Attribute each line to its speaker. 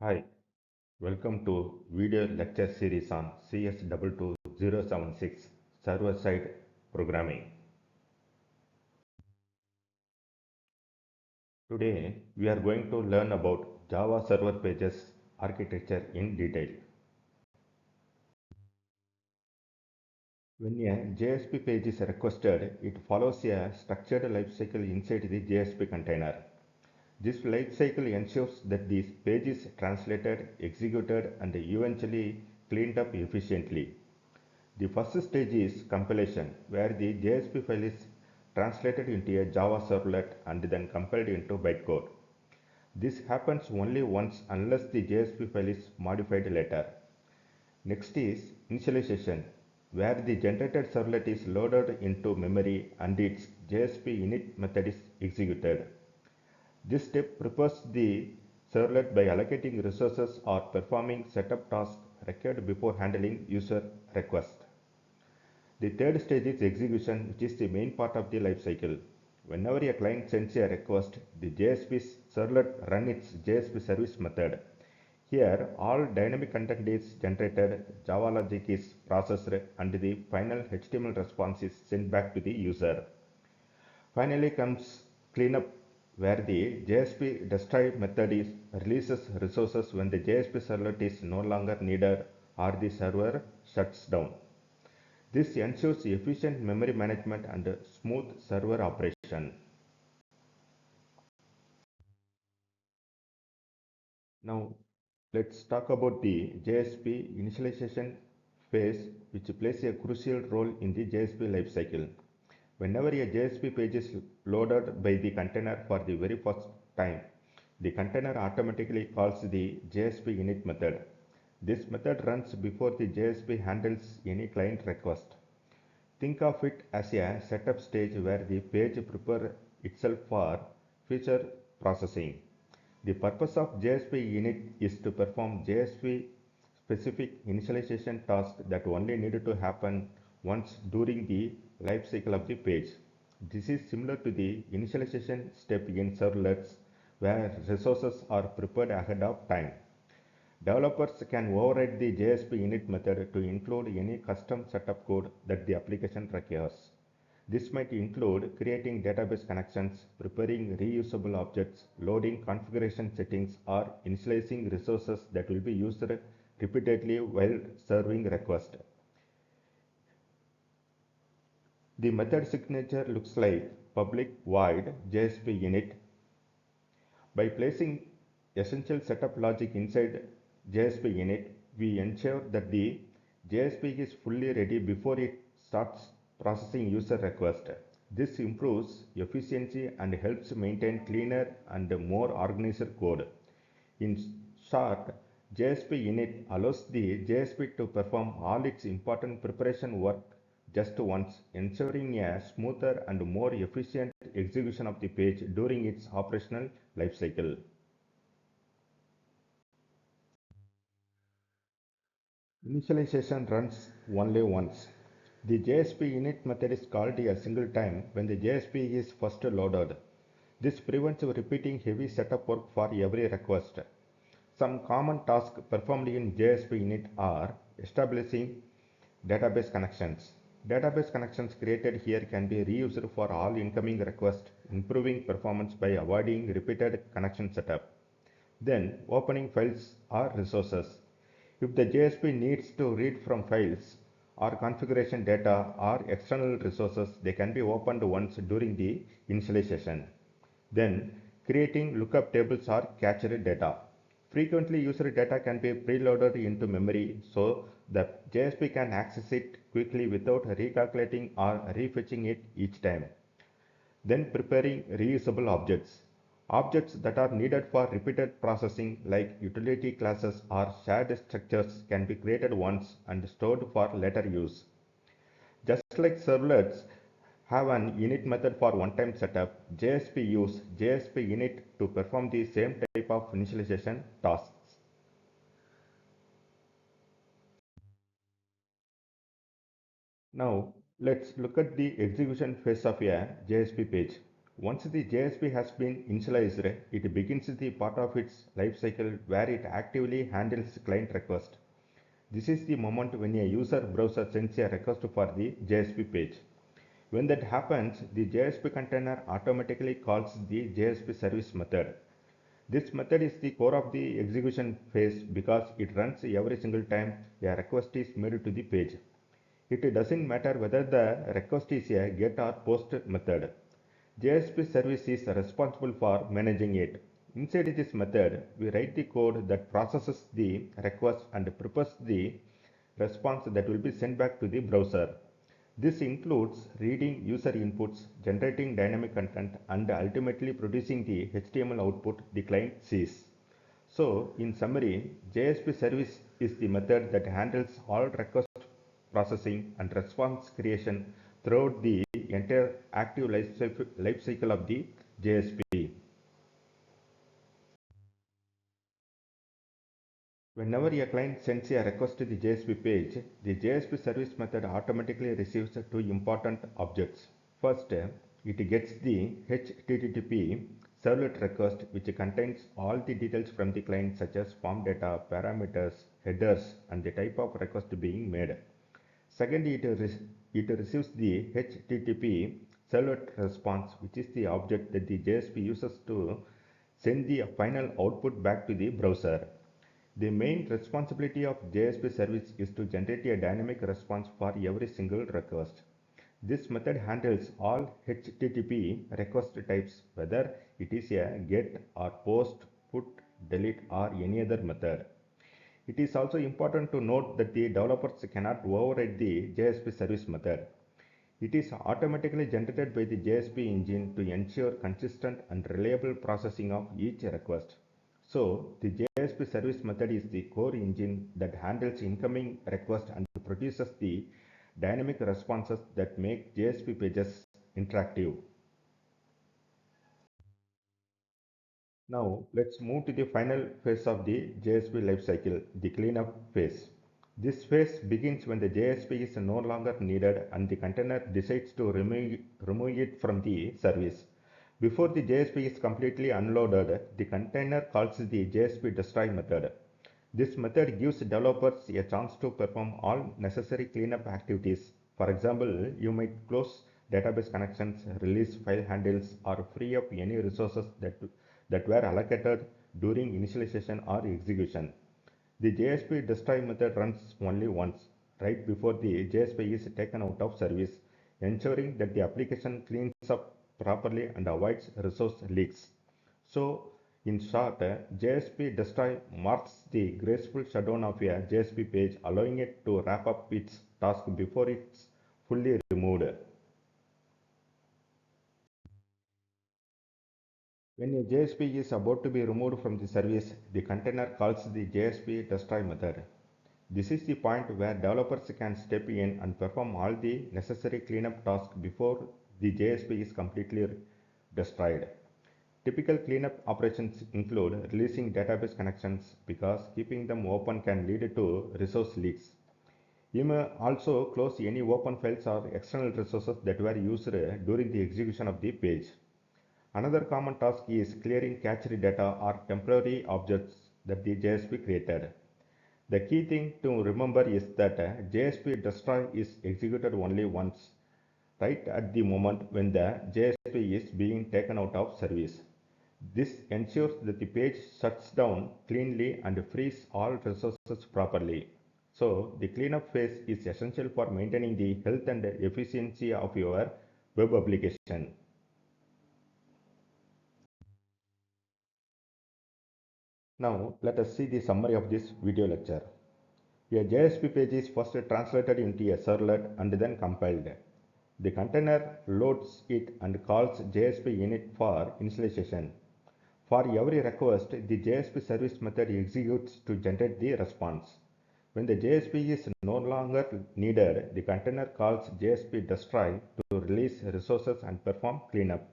Speaker 1: Hi, welcome to video lecture series on CS22076 server-side programming. Today, we are going to learn about Java server pages architecture in detail. When a JSP page is requested, it follows a structured lifecycle inside the JSP container. This lifecycle ensures that the page is translated, executed, and eventually cleaned up efficiently. The first stage is compilation, where the JSP file is translated into a Java servlet and then compiled into bytecode. This happens only once unless the JSP file is modified later. Next is initialization, where the generated servlet is loaded into memory and its JSP init method is executed. This step prepares the servlet by allocating resources or performing setup tasks required before handling user requests. The third stage is execution, which is the main part of the lifecycle. Whenever a client sends a request, the JSP servlet runs its JSP service method. Here, all dynamic content is generated, Java logic is processed, and the final HTML response is sent back to the user. Finally comes cleanup, where the JSP destroy method releases resources when the JSP servlet is no longer needed or the server shuts down. This ensures efficient memory management and smooth server operation. Now, let's talk about the JSP initialization phase, which plays a crucial role in the JSP lifecycle. Whenever a JSP page is loaded by the container for the very first time, the container automatically calls the JSP init method. This method runs before the JSP handles any client request. Think of it as a setup stage where the page prepares itself for future processing. The purpose of JSP init is to perform JSP specific initialization tasks that only need to happen once during the life cycle of the page. This is similar to the initialization step in servlets where resources are prepared ahead of time. Developers can override the JSP init method to include any custom setup code that the application requires. This might include creating database connections, preparing reusable objects, loading configuration settings, or initializing resources that will be used repeatedly while serving requests. The method signature looks like public void JSP init. By placing essential setup logic inside JSP init, we ensure that the JSP is fully ready before it starts processing user requests. This improves efficiency and helps maintain cleaner and more organized code. In short, JSP init allows the JSP to perform all its important preparation work just once, ensuring a smoother and more efficient execution of the page during its operational lifecycle. Initialization runs only once. The JSP init method is called a single time when the JSP is first loaded. This prevents repeating heavy setup work for every request. Some common tasks performed in JSP init are establishing database connections. Database connections created here can be reused for all incoming requests, improving performance by avoiding repeated connection setup. Then, opening files or resources. If the JSP needs to read from files or configuration data or external resources, they can be opened once during the initialization. Then, creating lookup tables or cached data. Frequently used data can be preloaded into memory so that JSP can access it quickly without recalculating or refetching it each time. Then preparing reusable objects. Objects that are needed for repeated processing like utility classes or shared structures can be created once and stored for later use. Just like servlets have an init method for one-time setup, JSP use JSP init to perform the same type of initialization tasks. Now, let's look at the execution phase of a JSP page. Once the JSP has been initialized, it begins the part of its life cycle where it actively handles client request. This is the moment when a user browser sends a request for the JSP page. When that happens, the JSP container automatically calls the JSP service method. This method is the core of the execution phase because it runs every single time a request is made to the page. It doesn't matter whether the request is a get or post method. JSP service is responsible for managing it. Inside this method, we write the code that processes the request and prepares the response that will be sent back to the browser. This includes reading user inputs, generating dynamic content, and ultimately producing the HTML output the client sees. So, in summary, JSP service is the method that handles all request processing and response creation throughout the entire active life cycle of the JSP. Whenever a client sends a request to the JSP page, the JSP service method automatically receives two important objects. First, it gets the HTTP servlet request, which contains all the details from the client such as form data, parameters, headers, and the type of request being made. Second, it receives the HTTP servlet response, which is the object that the JSP uses to send the final output back to the browser. The main responsibility of JSP service is to generate a dynamic response for every single request. This method handles all HTTP request types, whether it is a get or post, put, delete, or any other method. It is also important to note that the developers cannot override the JSP service method. It is automatically generated by the JSP engine to ensure consistent and reliable processing of each request. So, the JSP service method is the core engine that handles incoming requests and produces the dynamic responses that make JSP pages interactive. Now, let's move to the final phase of the JSP lifecycle, the cleanup phase. This phase begins when the JSP is no longer needed and the container decides to remove it from the service. Before the JSP is completely unloaded, the container calls the JSP destroy method. This method gives developers a chance to perform all necessary cleanup activities. For example, you might close database connections, release file handles, or free up any resources that were allocated during initialization or execution. The JSP destroy method runs only once, right before the JSP is taken out of service, ensuring that the application cleans up properly and avoids resource leaks. So, in short, JSP destroy marks the graceful shutdown of a JSP page, allowing it to wrap up its task before it's fully removed. When a JSP is about to be removed from the service, the container calls the JSP destroy method. This is the point where developers can step in and perform all the necessary cleanup tasks before the JSP is completely destroyed. Typical cleanup operations include releasing database connections because keeping them open can lead to resource leaks. You may also close any open files or external resources that were used during the execution of the page. Another common task is clearing cached data or temporary objects that the JSP created. The key thing to remember is that JSP destroy is executed only once, right at the moment when the JSP is being taken out of service. This ensures that the page shuts down cleanly and frees all resources properly. So, the cleanup phase is essential for maintaining the health and efficiency of your web application. Now, let us see the summary of this video lecture. A JSP page is first translated into a servlet and then compiled. The container loads it and calls JSP init for initialization. For every request, the JSP service method executes to generate the response. When the JSP is no longer needed, the container calls JSP destroy to release resources and perform cleanup.